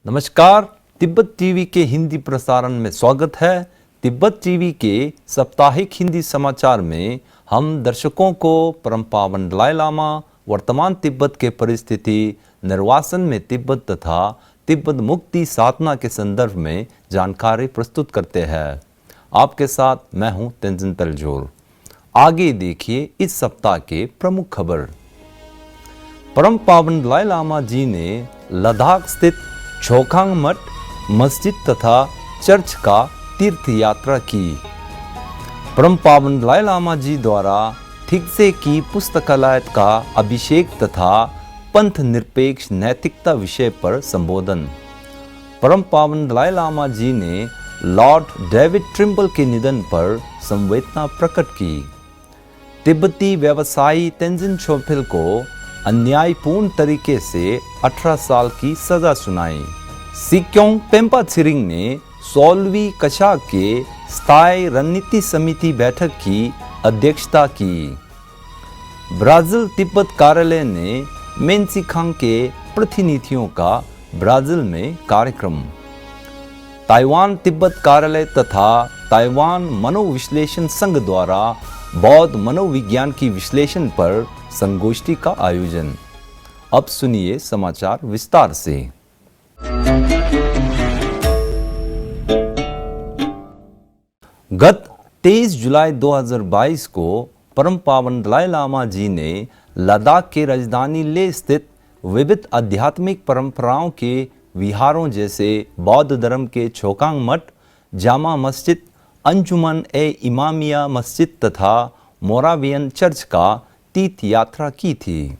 नमस्कार, तिब्बत टीवी के हिंदी प्रसारण में स्वागत है। तिब्बत टीवी के साप्ताहिक हिंदी समाचार में हम दर्शकों को परम पावन दलाई लामा वर्तमान तिब्बत के परिस्थिति, निर्वासन में तिब्बत तथा तिब्बत मुक्ति साधना के संदर्भ में जानकारी प्रस्तुत करते हैं। आपके साथ मैं हूं तेंजिन तलजोर। आगे देखिए इस सप्ताह के प्रमुख खबर। परम पावन दलाई लामा जी ने लद्दाख स्थित छोखांग मठ, मस्जिद तथा चर्च का तीर्थ यात्रा की। परम पावन दलाई लामा जी द्वारा थिगसे की पुस्तकालय का अभिषेक तथा पंथ निरपेक्ष नैतिकता विषय पर संबोधन। परम पावन दलाई लामा जी ने लॉर्ड डेविड ट्रिम्बल के निधन पर संवेदना प्रकट की। तिब्बती व्यवसायी तेंजिन छोफिल को अन्यायपूर्ण तरीके से 18 साल की सजा सुनाई। सिक्योंग पेम्पा छिरिंग ने 16वीं कक्षा के स्थायी रणनीति समिति बैठक की अध्यक्षता की। ब्राजील तिब्बत कार्यालय ने मेनसिखांग के प्रतिनिधियों का ब्राजील में कार्यक्रम। ताइवान तिब्बत कार्यालय तथा ताइवान मनोविश्लेषण संघ द्वारा बौद्ध मनोविज्ञान की विश्लेषण पर संगोष्ठी का आयोजन। अब सुनिए समाचार विस्तार से। गत 23 जुलाई 2022 को परम पावन दलाई लामा जी ने लद्दाख के राजधानी लेह स्थित विविध आध्यात्मिक परंपराओं के विहारों जैसे बौद्ध धर्म के छोखांग मठ, जामा मस्जिद, अंजुमन ए इमामिया मस्जिद तथा मोरावियन चर्च का तीर्थ यात्रा की थी।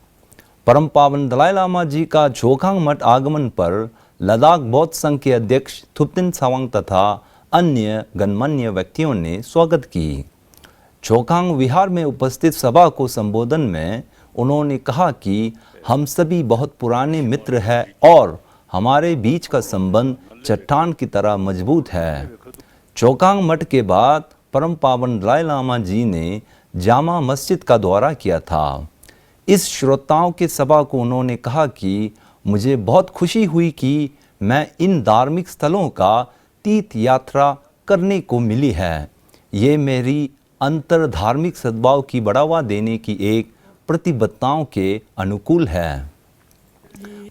परम पावन दलाई लामा जी का छोखांग मठ आगमन पर लद्दाख बौद्ध संघ के अध्यक्ष थुप्तिन सावंग तथा अन्य गणमान्य व्यक्तियों ने स्वागत की। छोखांग विहार में उपस्थित सभा को संबोधन में उन्होंने कहा कि हम सभी बहुत पुराने मित्र हैं और हमारे बीच का संबंध चट्टान की तरह मजबूत है। छोखांग मठ के बाद परम पावन दलाई लामा जी ने जामा मस्जिद का दौरा किया था। इस श्रोताओं के सभा को उन्होंने कहा कि मुझे बहुत खुशी हुई कि मैं इन धार्मिक स्थलों का तीर्थ यात्रा करने को मिली है। ये मेरी अंतर धार्मिक सद्भाव की बढ़ावा देने की एक प्रतिबद्धताओं के अनुकूल है।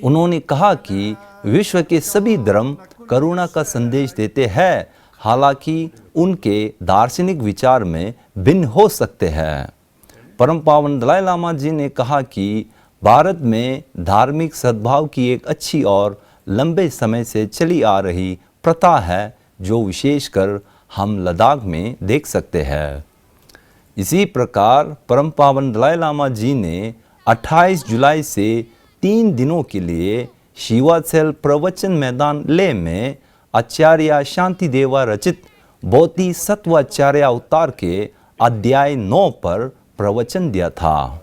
उन्होंने कहा कि विश्व के सभी धर्म करुणा का संदेश देते हैं, हालांकि उनके दार्शनिक विचार में भिन्न हो सकते हैं। परम पावन दलाई लामा जी ने कहा कि भारत में धार्मिक सद्भाव की एक अच्छी और लंबे समय से चली आ रही प्रथा है, जो विशेषकर हम लद्दाख में देख सकते हैं। इसी प्रकार परम पावन दलाई लामा जी ने 28 जुलाई से 3 दिनों के लिए शिवासेल प्रवचन मैदान लेह में आचार्य शांति देवा रचित बोधिसत्वाचार्य अवतार के अध्याय 9 पर प्रवचन दिया था।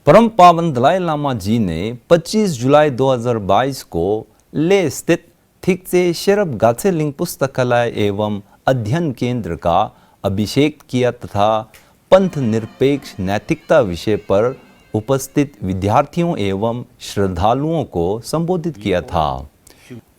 परम पावन दलाई लामा जी ने 25 जुलाई 2022 को लेह स्थित थिगसे शेरप गात्सेलिंग पुस्तकालय एवं अध्ययन केंद्र का अभिषेक किया तथा पंथ निरपेक्ष नैतिकता विषय पर उपस्थित विद्यार्थियों एवं श्रद्धालुओं को संबोधित किया था।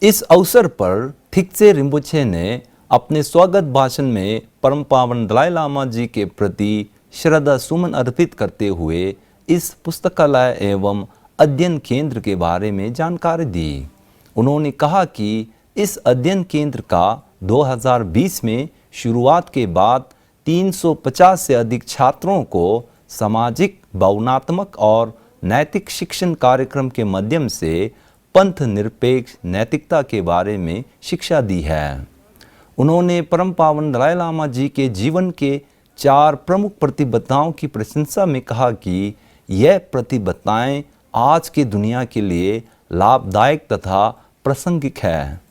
इस अवसर पर थिगसे रिम्पोछे ने अपने स्वागत भाषण में परम पावन दलाई लामा जी के प्रति श्रद्धा सुमन अर्पित करते हुए इस पुस्तकालय एवं अध्ययन केंद्र के बारे में जानकारी दी। उन्होंने कहा कि इस अध्ययन केंद्र का 2020 में शुरुआत के बाद 350 से अधिक छात्रों को सामाजिक, भावनात्मक और नैतिक शिक्षण कार्यक्रम के माध्यम से पंथ निरपेक्ष नैतिकता के बारे में शिक्षा दी है। उन्होंने परम पावन दलाई लामा जी के जीवन के 4 प्रमुख प्रतिबद्धताओं की प्रशंसा में कहा कि यह प्रतिबद्धताएं आज के दुनिया के लिए लाभदायक तथा प्रासंगिक है।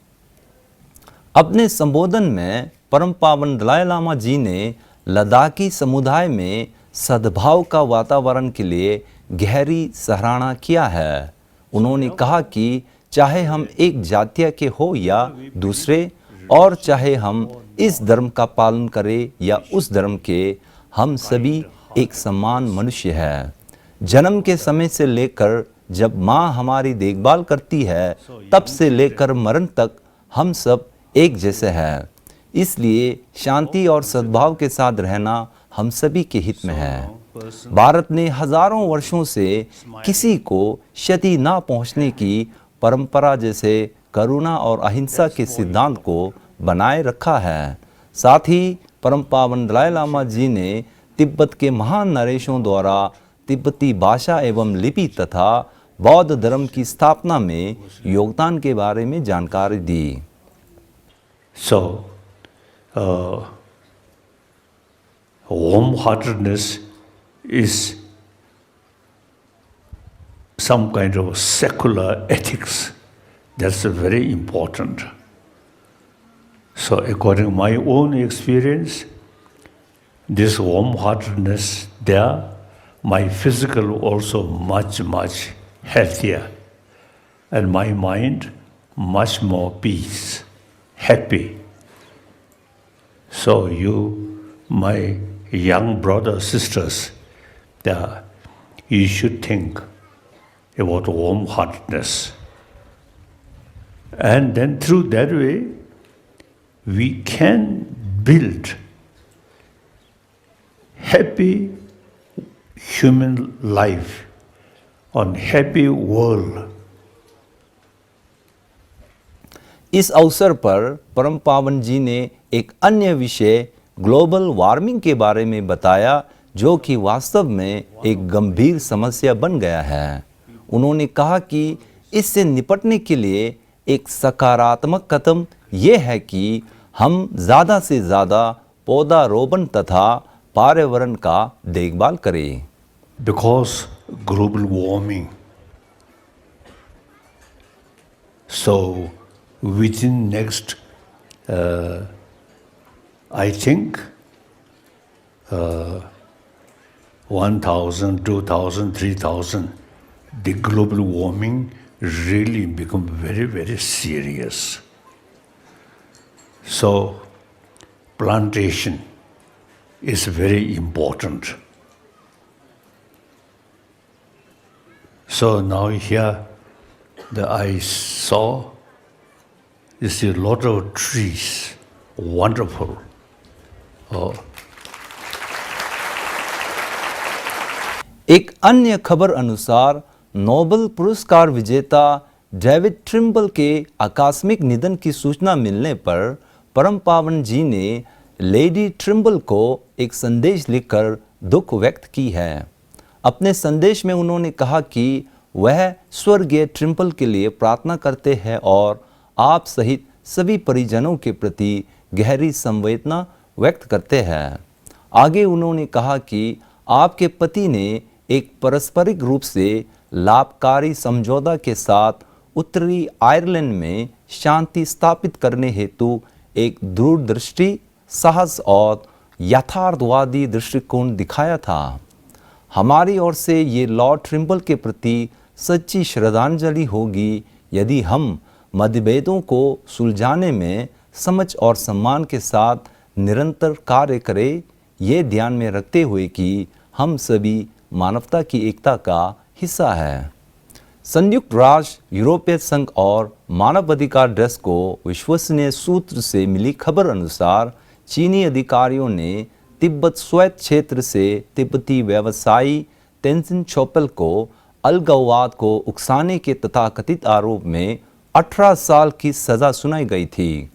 अपने संबोधन में परम पावन दलाई लामा जी ने लद्दाखी समुदाय में सद्भाव का वातावरण के लिए गहरी सराहना किया है। उन्होंने कहा कि चाहे हम एक जातीय के हो या दूसरे, और चाहे हम इस धर्म का पालन करें या उस धर्म के, हम सभी एक समान मनुष्य हैं। जन्म के समय से लेकर जब माँ हमारी देखभाल करती है तब से लेकर मरण तक हम सब एक जैसे हैं। इसलिए शांति और सद्भाव के साथ रहना हम सभी के हित में है। भारत ने हजारों वर्षों से किसी को क्षति ना पहुंचने की परंपरा जैसे करुणा और अहिंसा के सिद्धांत को बनाए रखा है। साथ ही परम पावन दलाई लामा जी ने तिब्बत के महान नरेशों द्वारा तिब्बती भाषा एवं लिपि तथा बौद्ध धर्म की स्थापना में योगदान के बारे में जानकारी दी। Warm-heartedness is some kind of secular ethics that's very important. So according to my own experience, this warm-heartedness there, my physical also much healthier, and my mind much more peace, happy. So you, my young brothers, sisters, you should think about warm-heartedness. And then through that way, we can build happy human life on happy world. इस अवसर पर परम पावन जी ने एक अन्य विषय global warming के बारे में बताया, जो कि वास्तव में एक गंभीर समस्या बन गया है। उन्होंने कहा कि इससे निपटने के लिए एक सकारात्मक कदम ये है कि हम ज़्यादा से ज़्यादा पौधारोपण तथा पर्यावरण का देखभाल करें। Because global warming, so within next, I think, 1,000, 2,000, 3,000, the global warming really become very serious. So plantation is very important. So now here I saw is a lot of trees, wonderful. एक अन्य खबर अनुसार Nobel पुरस्कार विजेता David Trimble के आकस्मिक निधन की सूचना मिलने पर परम पावन जी ने लेडी ट्रिम्बल को एक संदेश लिखकर दुख व्यक्त की है। अपने संदेश में उन्होंने कहा कि वह स्वर्गीय ट्रिम्बल के लिए प्रार्थना करते हैं और आप सहित सभी परिजनों के प्रति गहरी संवेदना व्यक्त करते हैं। आगे उन्होंने कहा कि आपके पति ने एक पारस्परिक रूप से लाभकारी समझौता के साथ उत्तरी आयरलैंड में शांति स्थापित करने हेतु एक दूरदृष्टि, साहस और यथार्थवादी दृष्टिकोण दिखाया था। हमारी ओर से ये लॉर्ड ट्रिम्बल के प्रति सच्ची श्रद्धांजलि होगी यदि हम मतभेदों को सुलझाने में समझ और सम्मान के साथ निरंतर कार्य करें, ये ध्यान में रखते हुए कि हम सभी मानवता की एकता का हिस्सा है। संयुक्त राष्ट्र, यूरोपीय संघ और मानवाधिकार डेस्क को विश्वसनीय सूत्र से मिली खबर अनुसार चीनी अधिकारियों ने तिब्बत स्वायत्त क्षेत्र से तिब्बती व्यवसायी तेंजिन छोपेल को अलगाववाद को उकसाने के तथाकथित आरोप में 18 साल की सज़ा सुनाई गई थी।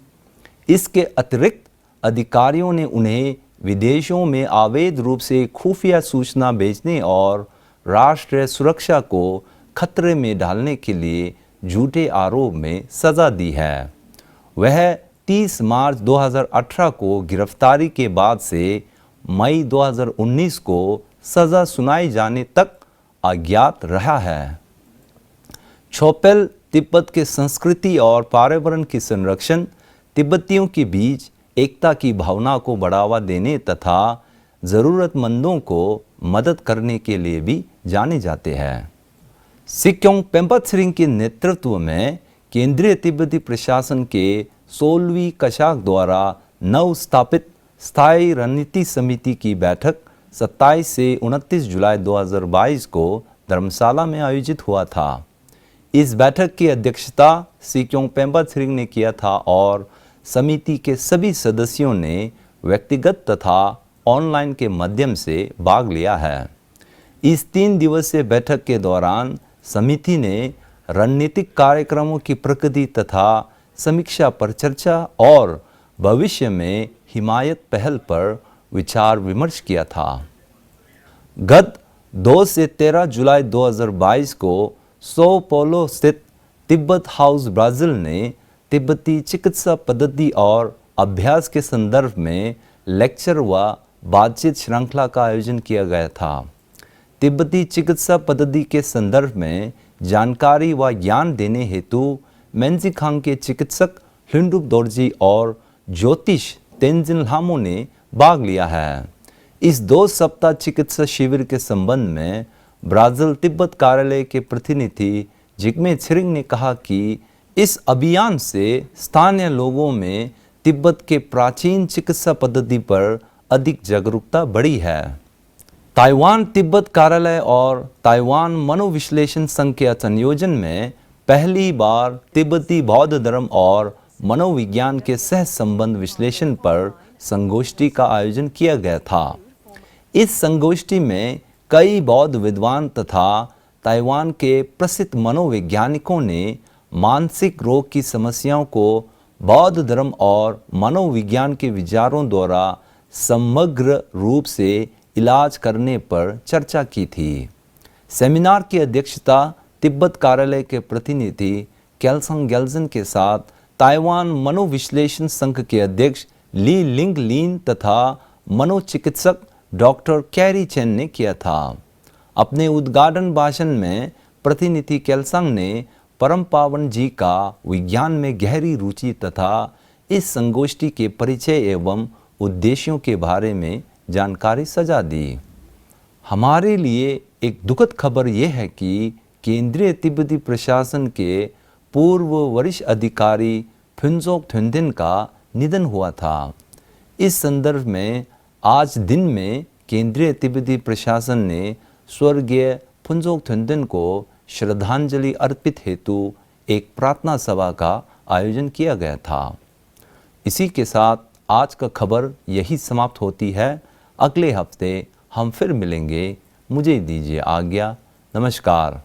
इसके अतिरिक्त अधिकारियों ने उन्हें विदेशों में अवैध रूप से खुफिया सूचना भेजने और राष्ट्रीय सुरक्षा को खतरे में डालने के लिए झूठे आरोप में सज़ा दी है। वह 30 मार्च 2018 को गिरफ्तारी के बाद से मई 2019 को सज़ा सुनाई जाने तक अज्ञात रहा है। छोपेल तिब्बत के संस्कृति और पर्यावरण की संरक्षण, तिब्बतियों के बीच एकता की भावना को बढ़ावा देने तथा ज़रूरतमंदों को मदद करने के लिए भी जाने जाते हैं। सिक्योंग पेम्पा त्सरिंग के नेतृत्व में केंद्रीय तिब्बती प्रशासन के 16वीं कशाक द्वारा नव स्थापित स्थायी रणनीति समिति की बैठक 27 से 29 जुलाई 2022 को धर्मशाला में आयोजित हुआ था। इस बैठक की अध्यक्षता सिक्योंग पेम्बा थ्रिंग ने किया था और समिति के सभी सदस्यों ने व्यक्तिगत तथा ऑनलाइन के माध्यम से भाग लिया है। इस 3 दिवसीय बैठक के दौरान समिति ने रणनीतिक कार्यक्रमों की प्रगति तथा समीक्षा पर चर्चा और भविष्य में हिमायत पहल पर विचार विमर्श किया था। गत 2 से 13 जुलाई 2022 को सो पोलो स्थित तिब्बत हाउस ब्राज़ील ने तिब्बती चिकित्सा पद्धति और अभ्यास के संदर्भ में लेक्चर व बातचीत श्रृंखला का आयोजन किया गया था। तिब्बती चिकित्सा पद्धति के संदर्भ में जानकारी व ज्ञान देने हेतु मेंजिखांग के चिकित्सक लिंडुक दोरजी और ज्योतिष तेंजिन लामो ने भाग लिया है। इस 2 सप्ताह चिकित्सा शिविर के संबंध में ब्राज़ील तिब्बत कार्यालय के प्रतिनिधि जिग्मे छिरिंग ने कहा कि इस अभियान से स्थानीय लोगों में तिब्बत के प्राचीन चिकित्सा पद्धति पर अधिक जागरूकता बढ़ी है। ताइवान तिब्बत कार्यालय और ताइवान मनोविश्लेषण संघ के संयोजन में पहली बार तिब्बती बौद्ध धर्म और मनोविज्ञान के सह संबंध विश्लेषण पर संगोष्ठी का आयोजन किया गया था। इस संगोष्ठी में कई बौद्ध विद्वान तथा ताइवान के प्रसिद्ध मनोवैज्ञानिकों ने मानसिक रोग की समस्याओं को बौद्ध धर्म और मनोविज्ञान के विचारों द्वारा समग्र रूप से इलाज करने पर चर्चा की थी। सेमिनार की अध्यक्षता तिब्बत कार्यालय के प्रतिनिधि केल्संग गेल्जन के साथ ताइवान मनोविश्लेषण संघ के अध्यक्ष ली लिंग लीन तथा मनोचिकित्सक डॉक्टर कैरी चेन ने किया था। अपने उद्घाटन भाषण में प्रतिनिधि केल्संग ने परम पावन जी का विज्ञान में गहरी रुचि तथा इस संगोष्ठी के परिचय एवं उद्देश्यों के बारे में जानकारी सजा दी। हमारे लिए एक दुखद खबर यह है कि केंद्रीय तिब्बती प्रशासन के पूर्व वरिष्ठ अधिकारी फुनजोक थुन्दिन का निधन हुआ था। इस संदर्भ में आज दिन में केंद्रीय तिब्बती प्रशासन ने स्वर्गीय फुनजोक थुन्दिन को श्रद्धांजलि अर्पित हेतु एक प्रार्थना सभा का आयोजन किया गया था। इसी के साथ आज का खबर यही समाप्त होती है। अगले हफ्ते हम फिर मिलेंगे। मुझे दीजिए आज्ञा। नमस्कार।